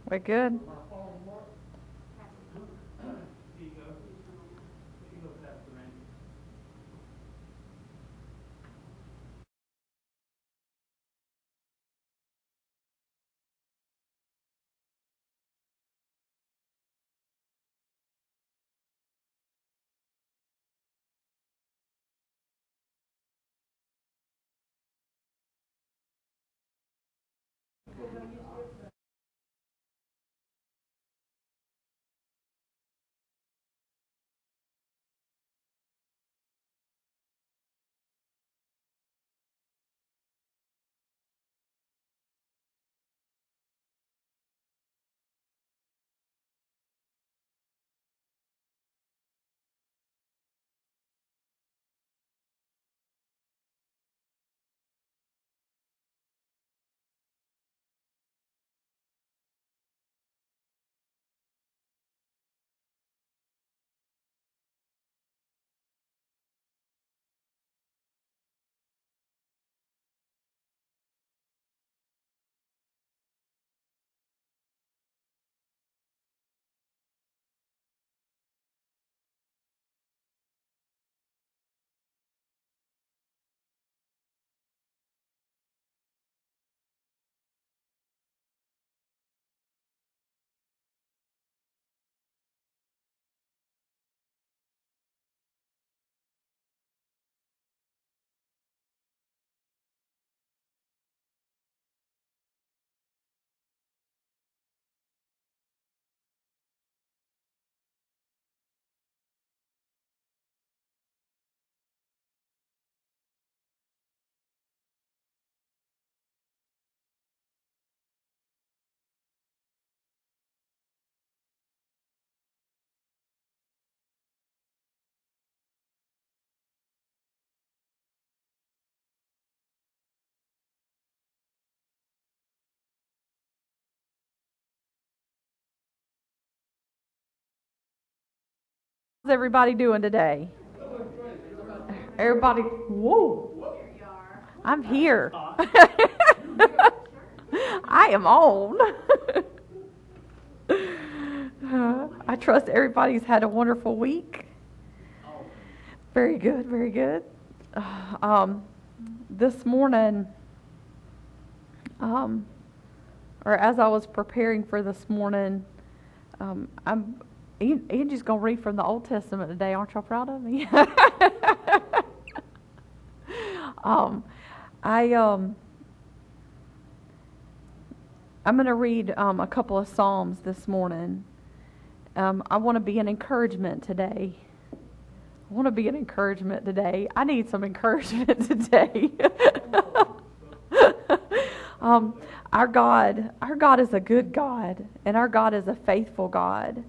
We're good. How's everybody doing today? Everybody, whoa. I'm here. I am on. I trust everybody's had a wonderful week. Very good, very good. This morning, or as I was preparing for this morning, Angie's going to read from the Old Testament today. Aren't y'all proud of me? I'm going to read a couple of Psalms this morning. I want to be an encouragement today. I need some encouragement today. Our God is a good God, and our God is a faithful God.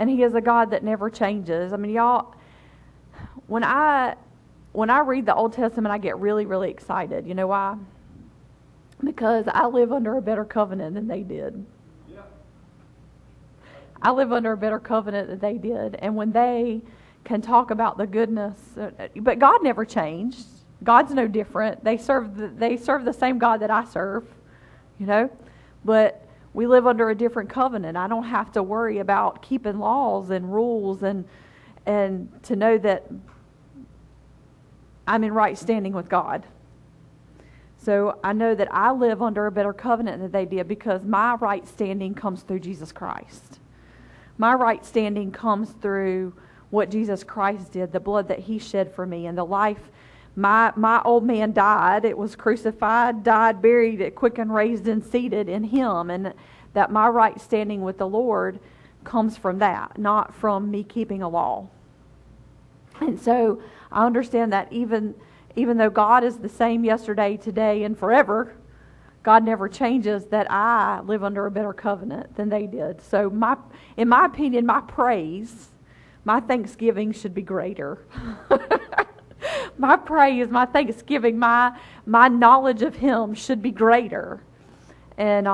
And He is a God that never changes. I mean, y'all, when I read the Old Testament, I get really, really excited. You know why? Because I live under a better covenant than they did. Yeah. I live under a better covenant than they did. And when they can talk about the goodness, but God never changed. God's no different. They serve the same God that I serve, you know. But we live under a different covenant. I don't have to worry about keeping laws and rules and to know that I'm in right standing with God. So I know that I live under a better covenant than they did because my right standing comes through Jesus Christ. My right standing comes through what Jesus Christ did, the blood that He shed for me, and the life. My old man died. It was crucified, died, buried, quickened, raised, and seated in Him. And that my right standing with the Lord comes from that, not from me keeping a law. And so I understand that even though God is the same yesterday, today, and forever, God never changes, that I live under a better covenant than they did. So in my opinion, my praise, my thanksgiving should be greater. My praise, my thanksgiving, my knowledge of Him should be greater. And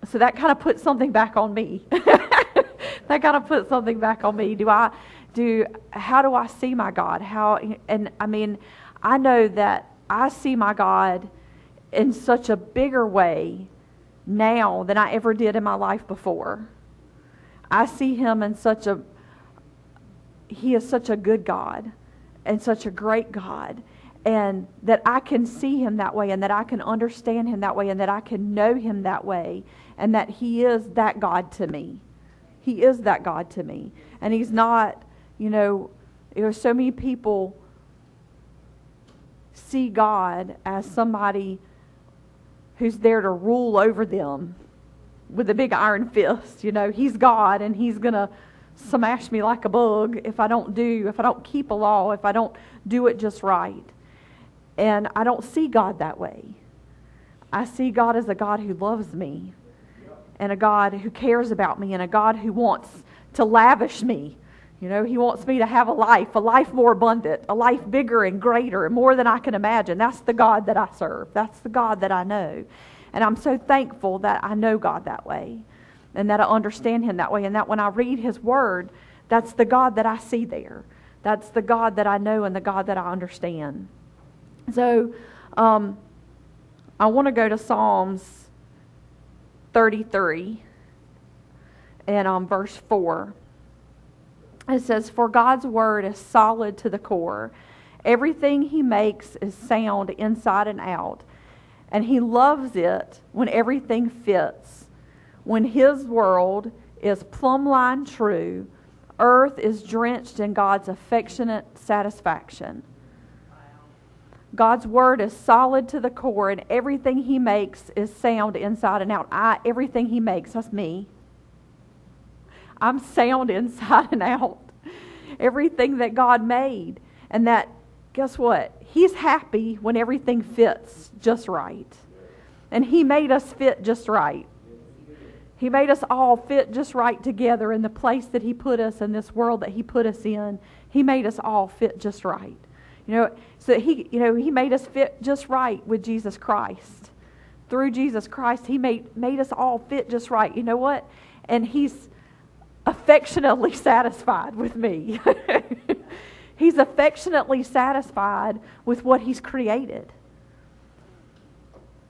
so that kind of puts something back on me. How do I see my God? I know that I see my God in such a bigger way now than I ever did in my life before. I see him in he is such a good God and such a great God, and that I can see him that way, and that I can understand him that way, and that I can know him that way, and that he is that God to me. He is that God to me. And he's not, so many people see God as somebody who's there to rule over them with a big iron fist. He's God, and he's going to smash me like a bug if I don't keep a law, if I don't do it just right. And I don't see God that way. I see God as a God who loves me, and a God who cares about me, and a God who wants to lavish me. He wants me to have a life more abundant, a life bigger and greater and more than I can imagine. That's the God that I serve. That's the God that I know. And I'm so thankful that I know God that way, and that I understand him that way, and that when I read his word, that's the God that I see there. That's the God that I know and the God that I understand. So I want to go to Psalms 33 and verse 4. It says, "For God's word is solid to the core. Everything he makes is sound inside and out. And he loves it when everything fits. When his world is plumb line true, earth is drenched in God's affectionate satisfaction." God's word is solid to the core, and everything he makes is sound inside and out. Everything he makes, that's me. I'm sound inside and out. Everything that God made. And that, guess what? He's happy when everything fits just right. And he made us fit just right. He made us all fit just right together in the place that he put us, in this world that he put us in. He made us all fit just right. So he made us fit just right with Jesus Christ. Through Jesus Christ, he made us all fit just right. You know what? And he's affectionately satisfied with me. He's affectionately satisfied with what he's created.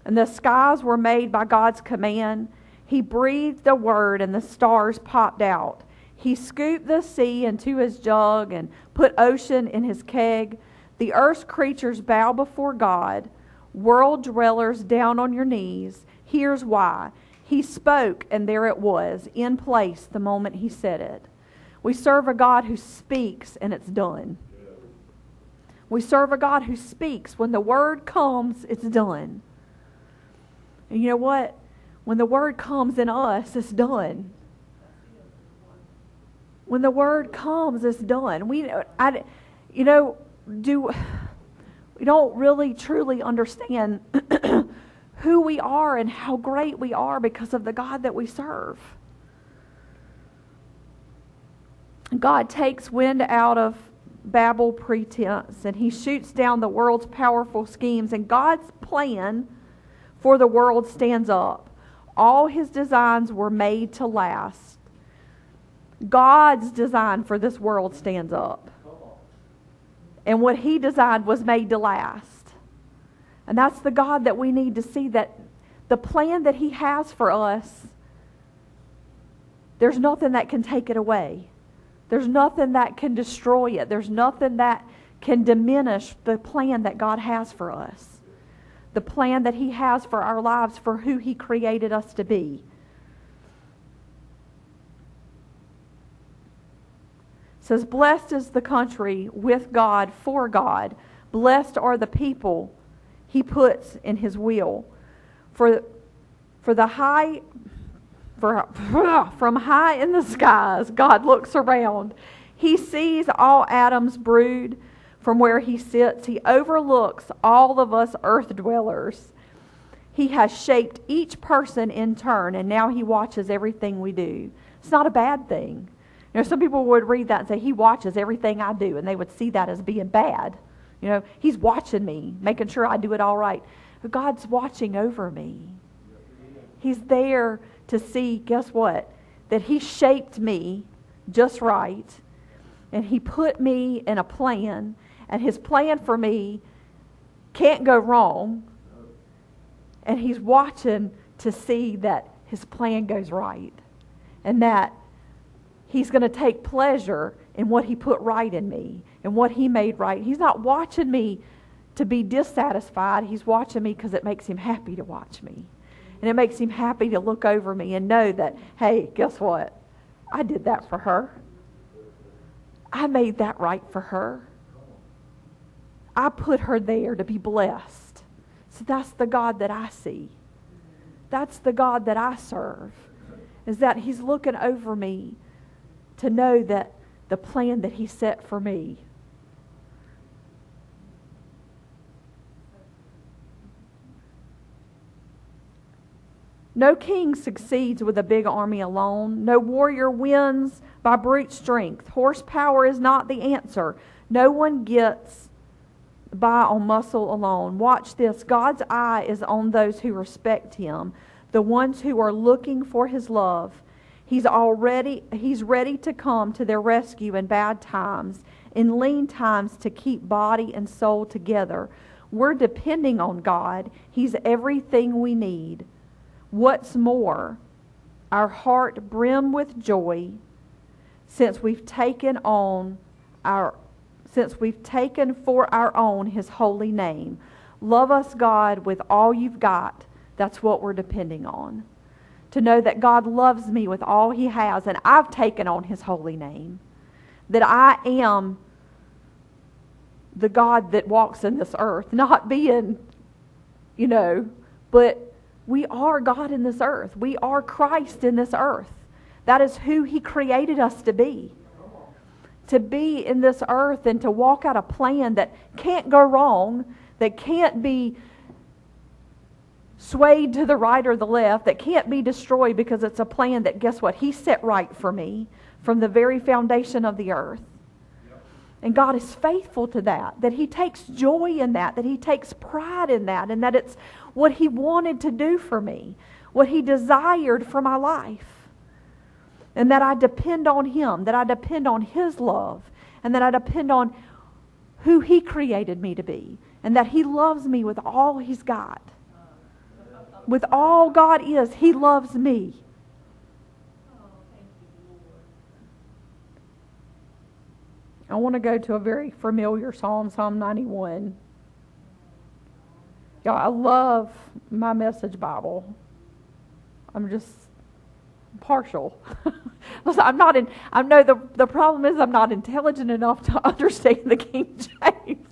And the skies were made by God's command. He breathed a word and the stars popped out. He scooped the sea into his jug and put ocean in his keg. The earth's creatures bow before God. World dwellers, down on your knees. Here's why. He spoke, and there it was, in place the moment he said it. We serve a God who speaks, and it's done. We serve a God who speaks. When the word comes, it's done. And you know what? When the word comes in us, it's done. When the word comes, it's done. We don't really truly understand who we are and how great we are because of the God that we serve. God takes wind out of Babel pretense, and he shoots down the world's powerful schemes, and God's plan for the world stands up. All his designs were made to last. God's design for this world stands up. And what he designed was made to last. And that's the God that we need to see, that the plan that he has for us, there's nothing that can take it away. There's nothing that can destroy it. There's nothing that can diminish the plan that God has for us. The plan that he has for our lives, for who he created us to be. It says, "Blessed is the country with God, for God. Blessed are the people he puts in his will. From high in the skies, God looks around. He sees all Adam's brood from where he sits. He overlooks all of us earth dwellers. He has shaped each person in turn, and now he watches everything we do." It's not a bad thing. Some people would read that and say, he watches everything I do, and they would see that as being bad. He's watching me, making sure I do it all right. But God's watching over me. He's there to see, guess what? That he shaped me just right. And he put me in a plan. And his plan for me can't go wrong. And he's watching to see that His plan goes right and that He's going to take pleasure in what He put right in me and what He made right. He's not watching me to be dissatisfied. He's watching me because it makes Him happy to watch me. And it makes Him happy to look over me and know that, hey, guess what? I did that for her. I made that right for her. I put her there to be blessed. So that's the God that I see. That's the God that I serve. Is that He's looking over me to know that the plan that He set for me. No king succeeds with a big army alone. No warrior wins by brute strength. Horsepower is not the answer. No one gets by on muscle alone. Watch this. God's eye is on those who respect Him, the ones who are looking for His love. He's ready to come to their rescue in bad times, in lean times to keep body and soul together. We're depending on God. He's everything we need. What's more, our heart brim with joy since we've taken for our own His holy name. Love us, God, with all you've got. That's what we're depending on. To know that God loves me with all He has, and I've taken on His holy name. That I am the God that walks in this earth, not being, but we are God in this earth. We are Christ in this earth. That is who He created us to be. To be in this earth and to walk out a plan that can't go wrong, that can't be swayed to the right or the left, that can't be destroyed because it's a plan that, guess what? He set right for me from the very foundation of the earth. And God is faithful to that He takes joy in that He takes pride in that, and that it's what He wanted to do for me, what He desired for my life. And that I depend on Him, that I depend on His love, and that I depend on who He created me to be, and that He loves me with all He's got. With all God is, He loves me. I want to go to a very familiar Psalm, Psalm 91. Y'all, I love my Message Bible. I'm just partial. I know the problem is I'm not intelligent enough to understand the King James.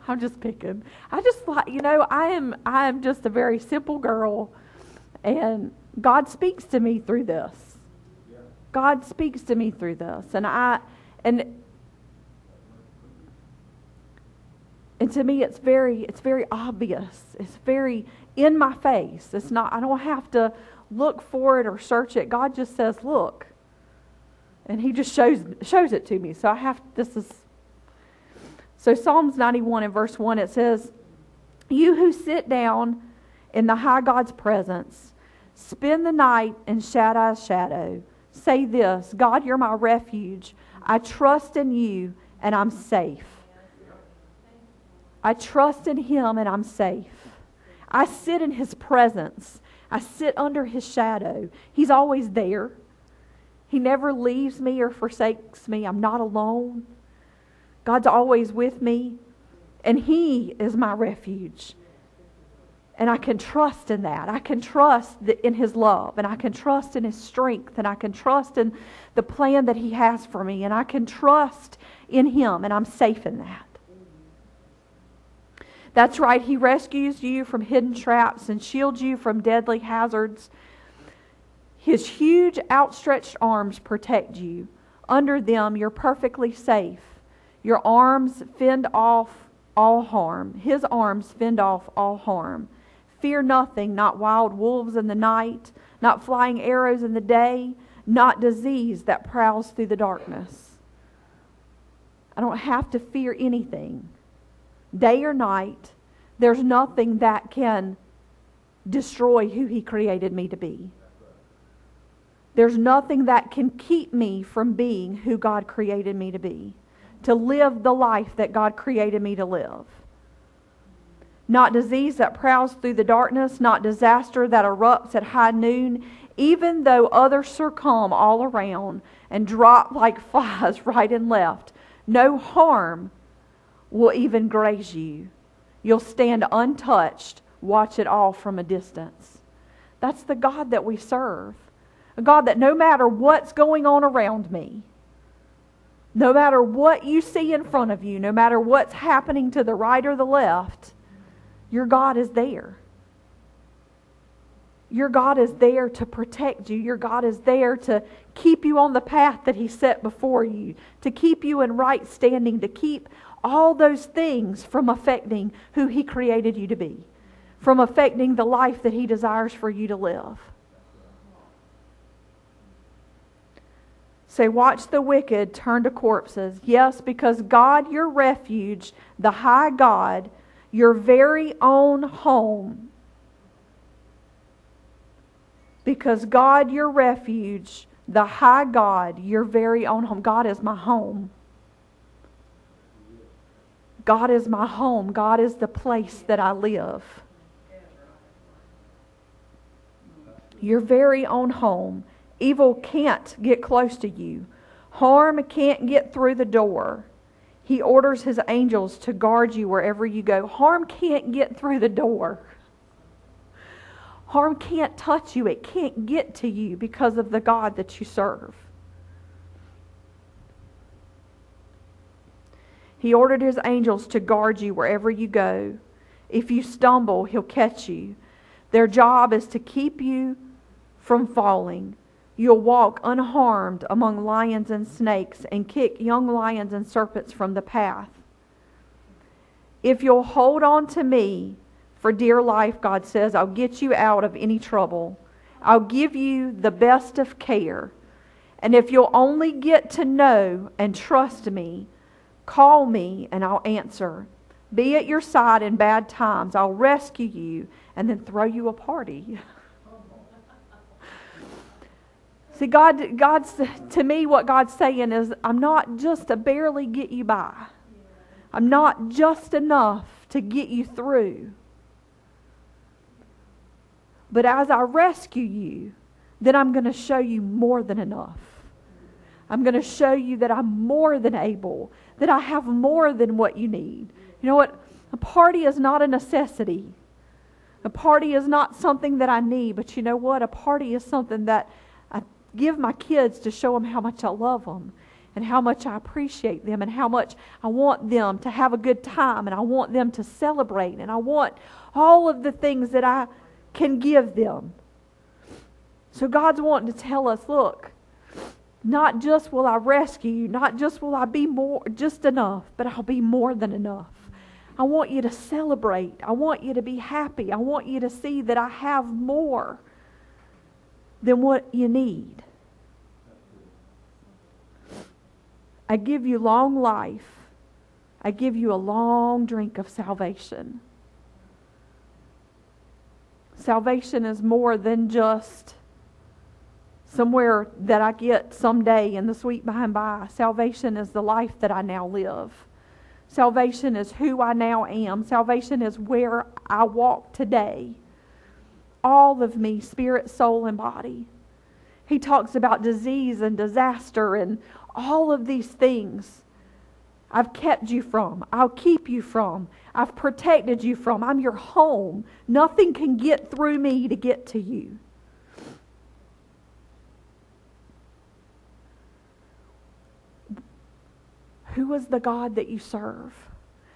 I'm just picking. I just like, I am just a very simple girl, and God speaks to me through this. God speaks to me through this, and to me it's very obvious. It's very in my face. It's not. I don't have to look for it or search it. God just says, "Look," and He just shows it to me. So Psalms 91 and verse 1, it says, "You who sit down in the high God's presence, spend the night in Shaddai's shadow. Say this, God, you're my refuge. I trust in you and I'm safe." I trust in Him and I'm safe. I sit in His presence. I sit under His shadow. He's always there. He never leaves me or forsakes me. I'm not alone. God's always with me, and He is my refuge. And I can trust in that. I can trust in His love, and I can trust in His strength, and I can trust in the plan that He has for me, and I can trust in Him, and I'm safe in that. That's right, He rescues you from hidden traps and shields you from deadly hazards. His huge outstretched arms protect you. Under them, you're perfectly safe. Your arms fend off all harm. His arms fend off all harm. Fear nothing, not wild wolves in the night, not flying arrows in the day, not disease that prowls through the darkness. I don't have to fear anything. Day or night, there's nothing that can destroy who He created me to be. There's nothing that can keep me from being who God created me to be. To live the life that God created me to live. not disease that prowls through the darkness, not disaster that erupts at high noon, even though others succumb all around and drop like flies right and left. No harm will even graze you. You'll stand untouched, watch it all from a distance. That's the God that we serve. A God that no matter what's going on around me, no matter what you see in front of you, no matter what's happening to the right or the left, your God is there. Your God is there to protect you. Your God is there to keep you on the path that He set before you, to keep you in right standing, to keep all those things from affecting who He created you to be, from affecting the life that He desires for you to live. Say, watch the wicked turn to corpses. Yes, because God, your refuge, the high God, your very own home. Because God, your refuge, the high God, your very own home. God is my home. God is my home. God is the place that I live. Your very own home. Evil can't get close to you. Harm can't get through the door. He orders His angels to guard you wherever you go. Harm can't get through the door. Harm can't touch you. It can't get to you because of the God that you serve. He ordered His angels to guard you wherever you go. If you stumble, He'll catch you. Their job is to keep you from falling. You'll walk unharmed among lions and snakes and kick young lions and serpents from the path. If you'll hold on to me for dear life, God says, I'll get you out of any trouble. I'll give you the best of care. And if you'll only get to know and trust me, call me and I'll answer. Be at your side in bad times. I'll rescue you and then throw you a party. See, God's to me, what God's saying is, I'm not just to barely get you by. I'm not just enough to get you through. But as I rescue you, then I'm going to show you more than enough. I'm going to show you that I'm more than able, that I have more than what you need. You know what? A party is not a necessity. A party is not something that I need. But you know what? A party is something that I give my kids to show them how much I love them and how much I appreciate them and how much I want them to have a good time and I want them to celebrate and I want all of the things that I can give them. So God's wanting to tell us, look, not just will I rescue you, not just will I be more just enough, but I'll be more than enough. I want you to celebrate. I want you to be happy. I want you to see that I have more than what you need. I give you long life. I give you a long drink of salvation. Salvation is more than just somewhere that I get someday in the sweet by and by. Salvation is the life that I now live. Salvation is who I now am. Salvation is where I walk today. All of me, spirit, soul, and body. He talks about disease and disaster and all of these things. I've kept you from. I'll keep you from. I've protected you from. I'm your home. Nothing can get through me to get to you. Who is the God that you serve?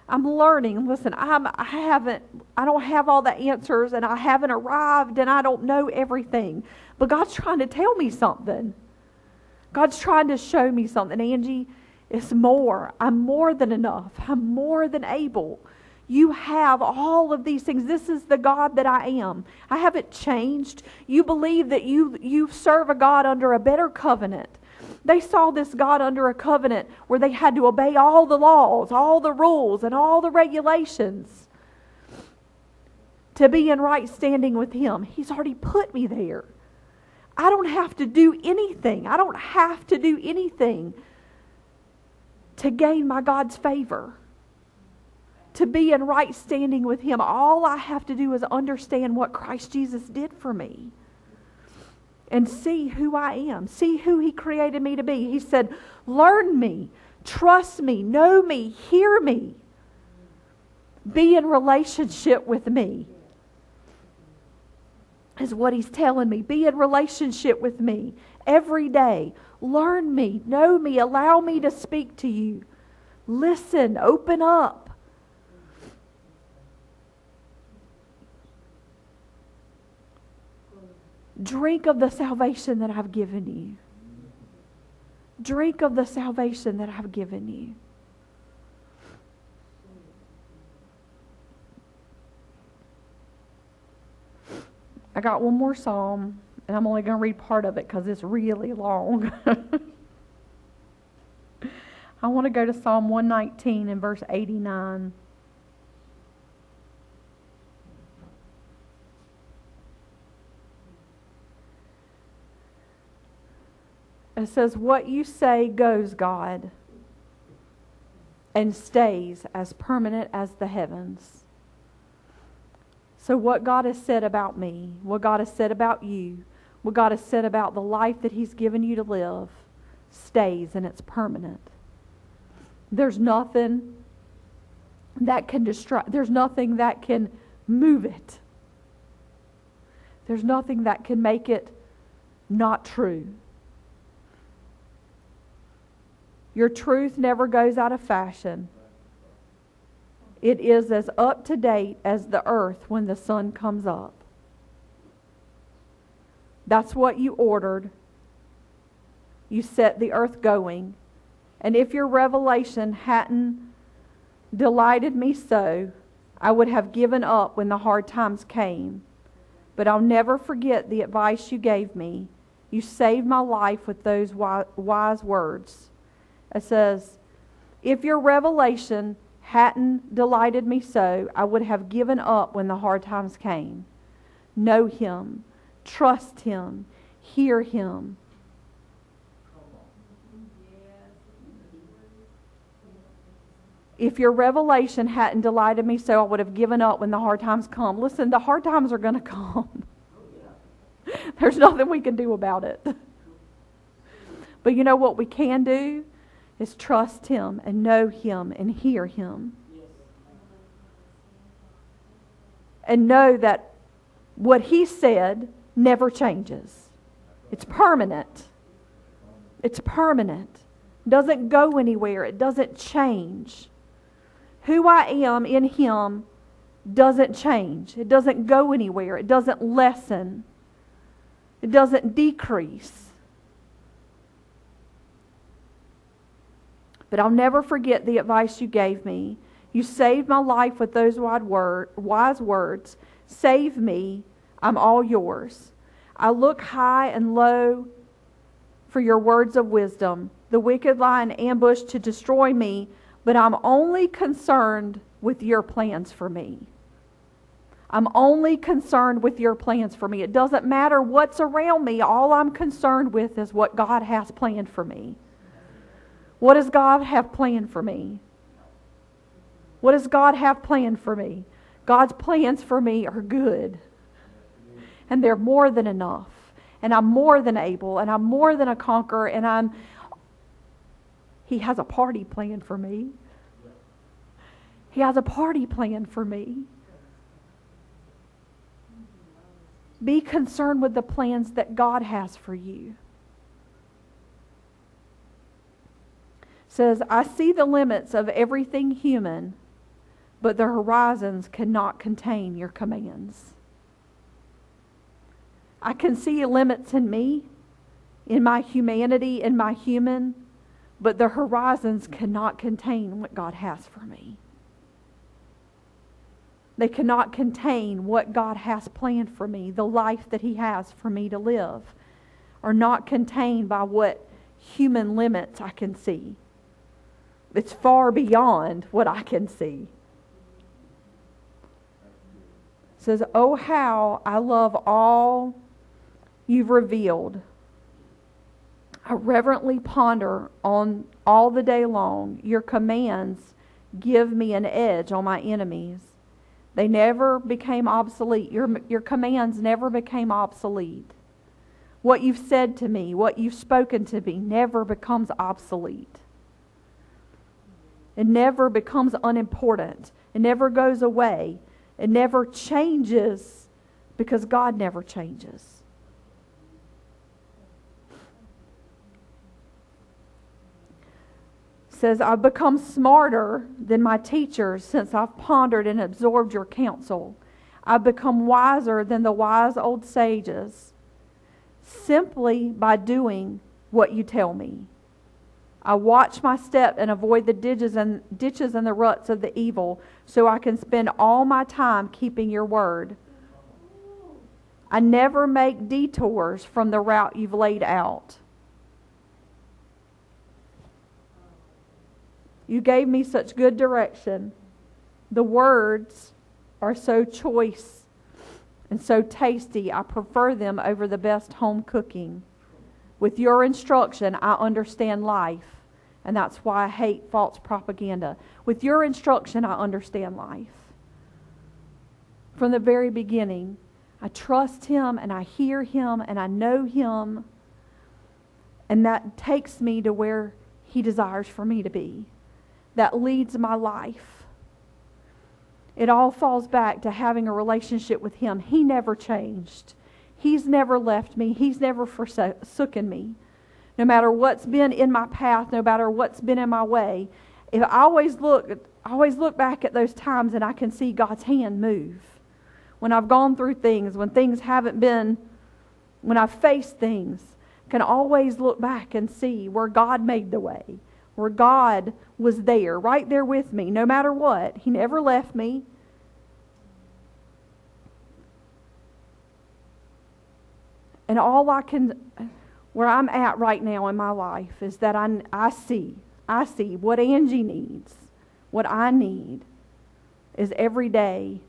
I'm learning. Listen, I don't have all the answers and I haven't arrived and I don't know everything. But God's trying to tell me something. God's trying to show me something. Angie, it's more. I'm more than enough. I'm more than able. You have all of these things. This is the God that I am. I haven't changed. You believe that you serve a God under a better covenant. They saw this God under a covenant where they had to obey all the laws, all the rules, and all the regulations to be in right standing with Him. He's already put me there. I don't have to do anything. I don't have to do anything to gain my God's favor. to be in right standing with Him, all I have to do is understand what Christ Jesus did for me. And see who I am. See who He created me to be. He said, learn me, trust me, know me, hear me. Be in relationship with me. Is what He's telling me. Be in relationship with me every day. Learn me, know me, allow me to speak to you. Listen, open up. Drink of the salvation that I've given you. Drink of the salvation that I've given you. I got one more psalm, and I'm only going to read part of it because it's really long. I want to go to Psalm 119 and verse 89. It says, what you say goes, God, and stays as permanent as the heavens. So what God has said about me, what God has said about you, what God has said about the life that He's given you to live, stays and it's permanent. There's nothing that can destroy, there's nothing that can move it. There's nothing that can make it not true. Your truth never goes out of fashion. It is as up to date as the earth when the sun comes up. That's what you ordered. You set the earth going. And if your revelation hadn't delighted me so, I would have given up when the hard times came. But I'll never forget the advice you gave me. You saved my life with those wise words. It says, if your revelation hadn't delighted me so, I would have given up when the hard times came. Know Him, trust Him, hear Him. If your revelation hadn't delighted me so, I would have given up when the hard times come. Listen, the hard times are going to come. There's nothing we can do about it. But you know what we can do? Is trust Him and know Him and hear Him. And know that what He said never changes. It's permanent. It's permanent. It doesn't go anywhere. It doesn't change. Who I am in Him doesn't change. It doesn't go anywhere. It doesn't lessen. It doesn't decrease. But I'll never forget the advice you gave me. You saved my life with those wise words. Save me, I'm all yours. I look high and low for your words of wisdom. The wicked lie in ambush to destroy me, but I'm only concerned with your plans for me. I'm only concerned with your plans for me. It doesn't matter what's around me. All I'm concerned with is what God has planned for me. What does God have planned for me? What does God have planned for me? God's plans for me are good. And they're more than enough. And I'm more than able. And I'm more than a conqueror. And He has a party planned for me. He has a party planned for me. Be concerned with the plans that God has for you. Says, I see the limits of everything human, but the horizons cannot contain your commands. I can see limits in me, in my humanity, in my human, but the horizons cannot contain what God has for me. They cannot contain what God has planned for me, the life that He has for me to live, are not contained by what human limits I can see. It's far beyond what I can see. It says, oh, how I love all you've revealed. I reverently ponder on all the day long your commands give me an edge on my enemies. They never became obsolete. Your commands never became obsolete. What you've said to me, what you've spoken to me, never becomes obsolete. It never becomes unimportant. It never goes away. It never changes because God never changes. It says, I've become smarter than my teachers since I've pondered and absorbed your counsel. I've become wiser than the wise old sages simply by doing what you tell me. I watch my step and avoid the ditches and the ruts of the evil so I can spend all my time keeping your word. I never make detours from the route you've laid out. You gave me such good direction. The words are so choice and so tasty, I prefer them over the best home cooking. With your instruction, I understand life, and that's why I hate false propaganda. With your instruction, I understand life. From the very beginning, I trust Him, and I hear Him, and I know Him, and that takes me to where He desires for me to be. That leads my life. It all falls back to having a relationship with Him. He never changed. He's never left me. He's never forsaken me. No matter what's been in my path, no matter what's been in my way, if I always look back at those times and I can see God's hand move. When I've gone through things, when things haven't been, when I've faced things, I can always look back and see where God made the way. Where God was there, right there with me, no matter what. He never left me. And all I can, where I'm at right now in my life is that I see what Angie needs, what I need is every day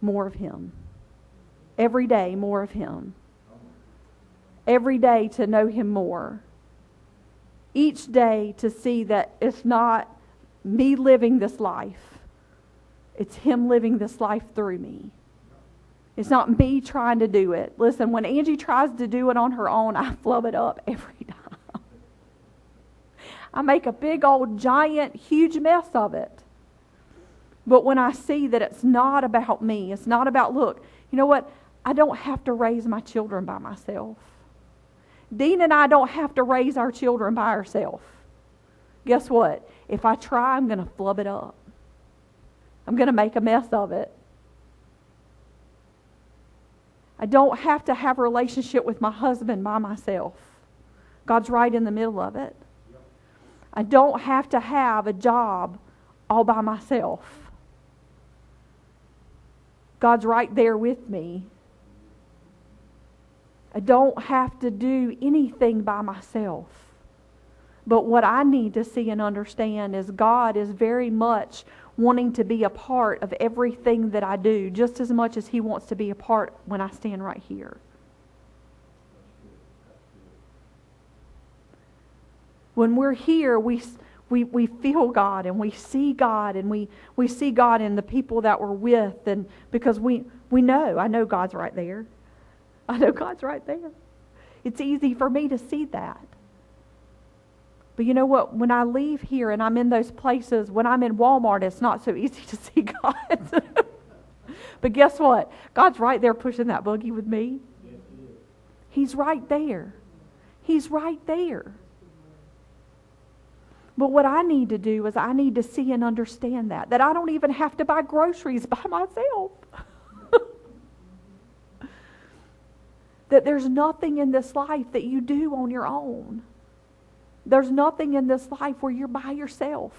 more of Him. Every day more of Him. Every day to know Him more. Each day to see that it's not me living this life. It's Him living this life through me. It's not me trying to do it. Listen, when Angie tries to do it on her own, I flub it up every time. I make a big old giant huge mess of it. But when I see that it's not about me, it's not about, look, you know what? I don't have to raise my children by myself. Dean and I don't have to raise our children by ourselves. Guess what? If I try, I'm going to flub it up. I'm going to make a mess of it. I don't have to have a relationship with my husband by myself. God's right in the middle of it. I don't have to have a job all by myself. God's right there with me. I don't have to do anything by myself. But what I need to see and understand is God is very much wanting to be a part of everything that I do, just as much as He wants to be a part when I stand right here. When we're here, we feel God and we see God and we see God in the people that we're with, and because I know God's right there. I know God's right there. It's easy for me to see that. But you know what? When I leave here and I'm in those places, when I'm in Walmart, it's not so easy to see God. But guess what? God's right there pushing that buggy with me. He's right there. He's right there. But what I need to do is I need to see and understand that I don't even have to buy groceries by myself. That there's nothing in this life that you do on your own. There's nothing in this life where you're by yourself.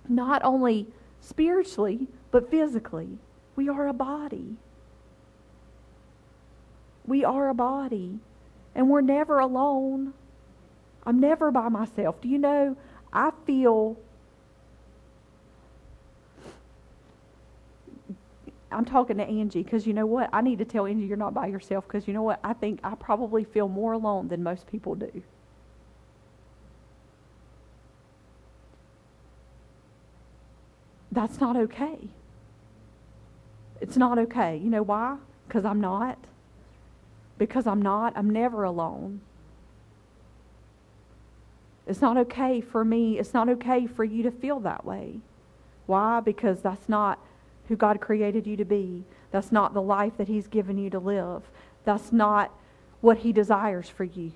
Not only spiritually, but physically. We are a body. We are a body. And we're never alone. I'm never by myself. Do you know, I feel... I'm talking to Angie because you know what? I need to tell Angie you're not by yourself, because you know what? I think I probably feel more alone than most people do. That's not okay. It's not okay. You know why? Because I'm not. Because I'm not. I'm never alone. It's not okay for me. It's not okay for you to feel that way. Why? Because that's not who God created you to be. That's not the life that He's given you to live. That's not what He desires for you.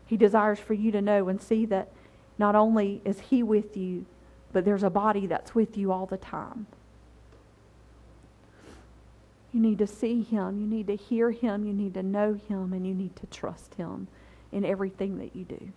He desires for you to know and see that not only is He with you, but there's a body that's with you all the time. You need to see Him. You need to hear Him. You need to know Him. And you need to trust Him in everything that you do.